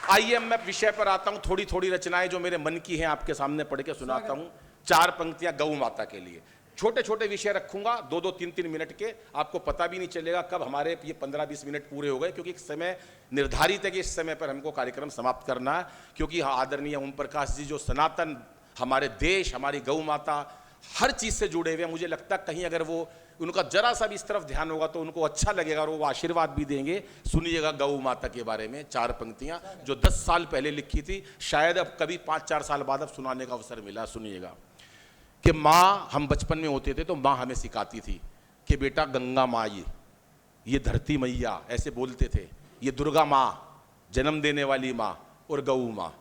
IMF विषय पर आता हूं। थोड़ी थोड़ी रचनाएं जो मेरे मन की हैं आपके सामने पढ़ के सुनाता हूं। 4 पंक्तियां गौ माता के लिए। छोटे छोटे विषय रखूंगा, 2-2, 3-3 मिनट के। आपको पता भी नहीं चलेगा कब हमारे ये 15-20 मिनट पूरे हो गए, क्योंकि एक समय निर्धारित है कि इस समय पर हमको कार्यक्रम समाप्त करना है। क्योंकि आदरणीय ओम प्रकाश जी जो सनातन हमारे देश, हमारी गौ माता हर चीज से जुड़े हुए हैं, मुझे लगता है कहीं अगर वो उनका जरा सा भी इस तरफ ध्यान होगा तो उनको अच्छा लगेगा और वो आशीर्वाद भी देंगे। सुनिएगा गौ माता के बारे में 4 पंक्तियां जो 10 साल पहले लिखी थी, शायद अब कभी 5-4 साल बाद अब सुनाने का अवसर मिला। सुनिएगा कि माँ, हम बचपन में होते थे तो माँ हमें सिखाती थी कि बेटा गंगा माँ, ये धरती मैया, ऐसे बोलते थे। ये दुर्गा माँ, जन्म देने वाली माँ, और गौ माँ,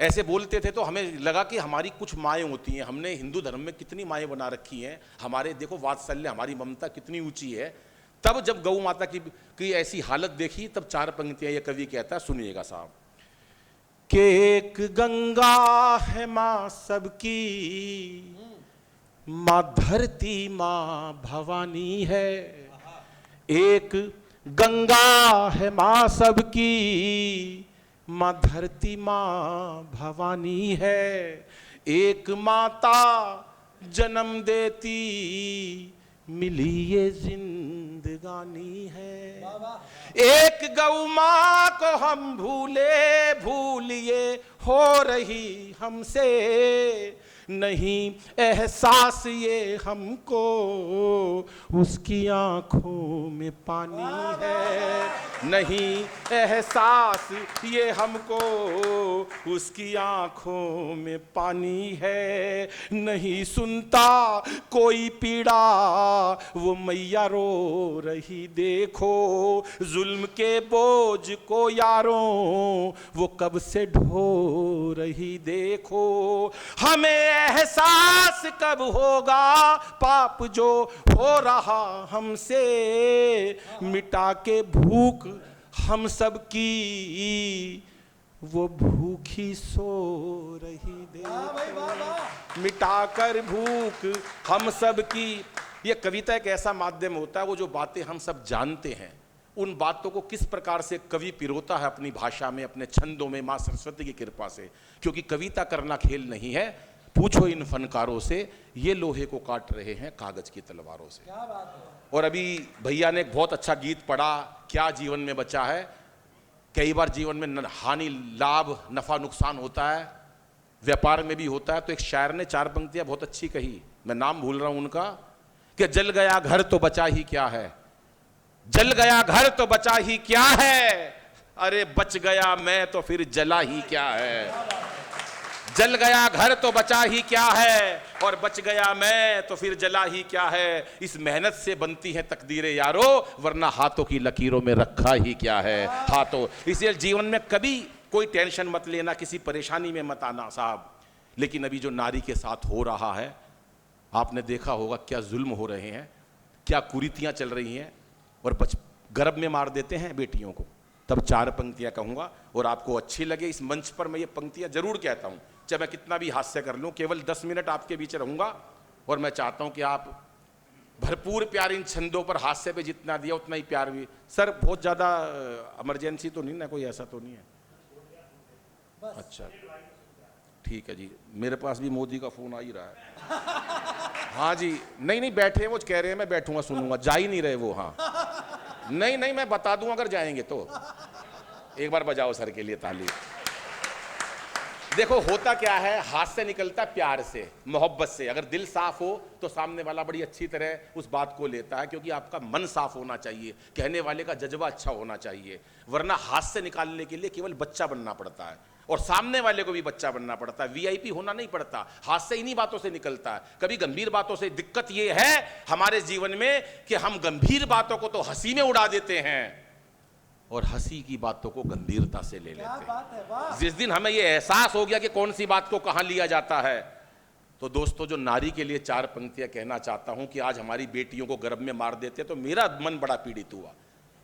ऐसे बोलते थे। तो हमें लगा कि हमारी कुछ माएँ होती हैं। हमने हिंदू धर्म में कितनी माएँ बना रखी हैं। हमारे देखो वात्सल्य, हमारी ममता कितनी ऊंची है। तब जब गौ माता की ऐसी हालत देखी, तब 4 पंक्तियां ये कवि कहता है, सुनिएगा साहब। कि एक गंगा है माँ सबकी, माँ धरती माँ भवानी है। एक गंगा है माँ सबकी, माँ धरती माँ भवानी है। एक माता जन्म देती, मिली ये जिंदगानी है। एक गौ माँ को हम भूले भूलिए, हो रही हमसे नहीं एहसास ये हमको, उसकी आंखों में पानी है। नहीं एहसास ये हमको, उसकी आंखों में पानी है। नहीं सुनता कोई पीड़ा, वो मैया रो रही देखो। जुल्म के बोझ को यारों, वो कब से ढो रही देखो। हमें एहसास कब होगा पाप जो हो रहा हमसे, मिटा के भूख हम सब की, वो भूखी सो रही देखो। मिटाकर भूख हम सब की। ये कविता एक ऐसा माध्यम होता है, वो जो बातें हम सब जानते हैं उन बातों को किस प्रकार से कवि पिरोता है अपनी भाषा में, अपने छंदों में, माँ सरस्वती की कृपा से। क्योंकि कविता करना खेल नहीं है। पूछो इन फनकारों से, ये लोहे को काट रहे हैं कागज की तलवारों से। क्या बात है। और अभी भैया ने एक बहुत अच्छा गीत पढ़ा, क्या जीवन में बचा है। कई बार जीवन में हानि लाभ नफा नुकसान होता है, व्यापार में भी होता है। तो एक शायर ने 4 पंक्तियां बहुत अच्छी कही, मैं नाम भूल रहा हूं उनका, कि जल गया घर तो बचा ही क्या है। जल गया घर तो बचा ही क्या है, अरे बच गया मैं तो फिर जला ही क्या है। जल गया घर तो बचा ही क्या है, और बच गया मैं तो फिर जला ही क्या है। इस मेहनत से बनती है तकदीरें यारो, वरना हाथों की लकीरों में रखा ही क्या है हाथों। इसलिए जीवन में कभी कोई टेंशन मत लेना, किसी परेशानी में मत आना साहब। लेकिन अभी जो नारी के साथ हो रहा है, आपने देखा होगा क्या जुल्म हो रहे हैं, क्या कुरीतियां चल रही हैं, और गर्भ में मार देते हैं बेटियों को। तब 4 पंक्तियां कहूंगा और आपको अच्छी लगे। इस मंच पर मैं ये पंक्तियां जरूर कहता हूं, चाहे मैं कितना भी हास्य कर लूं। केवल 10 मिनट आपके बीच रहूंगा और मैं चाहता हूं कि आप भरपूर प्यार इन छंदों पर, हास्य पे जितना दिया उतना ही प्यार भी। सर बहुत ज़्यादा इमरजेंसी तो नहीं ना, कोई ऐसा तो नहीं है? अच्छा ठीक है जी, मेरे पास भी मोदी का फ़ोन आ ही रहा है। हाँ जी, नहीं बैठे हैं वो, कह रहे हैं मैं बैठूंगा सुनूंगा, जा ही नहीं रहे वो। हाँ नहीं मैं बता दूं अगर जाएंगे तो। एक बार बजाओ सर के लिए ताली। देखो होता क्या है, हाथ से निकलता प्यार से, मोहब्बत से। अगर दिल साफ हो तो सामने वाला बड़ी अच्छी तरह उस बात को लेता है, क्योंकि आपका मन साफ होना चाहिए, कहने वाले का जज्बा अच्छा होना चाहिए। वरना हाथ से निकालने के लिए केवल बच्चा बनना पड़ता है, और सामने वाले को भी बच्चा बनना पड़ता है। वीआईपी होना नहीं पड़ता, हाथ से इन्हीं बातों से निकलता है। कभी गंभीर बातों से। दिक्कत यह है हमारे जीवन में कि हम गंभीर बातों को तो हंसी में उड़ा देते हैं, और हंसी की बातों को गंभीरता से ले लेते हैं। जिस दिन हमें यह एहसास हो गया कि कौन सी बात को कहां लिया जाता है, तो दोस्तों जो नारी के लिए 4 पंक्तियां कहना चाहता हूं कि आज हमारी बेटियों को गर्भ में मार देते तो मेरा मन बड़ा पीड़ित हुआ।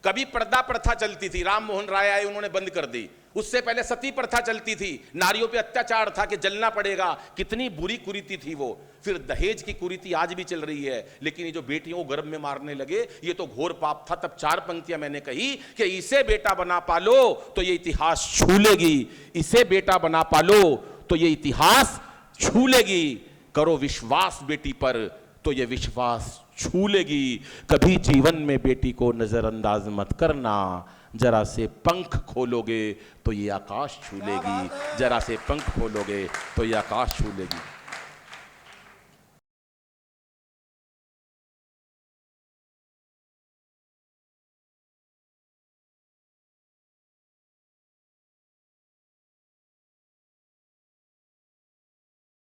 कभी पर्दा प्रथा चलती थी, राम मोहन राय आए, उन्होंने बंद कर दी। उससे पहले सती प्रथा चलती थी, नारियों पे अत्याचार था कि जलना पड़ेगा, कितनी बुरी कुरीति थी वो। फिर दहेज की कुरीति आज भी चल रही है। लेकिन ये जो बेटियों को गर्भ में मारने लगे, ये तो घोर पाप था। तब 4 पंक्तियां मैंने कही कि इसे बेटा बना पालो तो ये इतिहास छू लेगी, इसे बेटा बना पालो तो ये इतिहास छू लेगी। करो विश्वास बेटी पर तो ये विश्वास छू लेगी। कभी जीवन में बेटी को नजरअंदाज मत करना, जरा से पंख खोलोगे तो ये आकाश छू लेगी, जरा से पंख खोलोगे तो ये आकाश छू लेगी।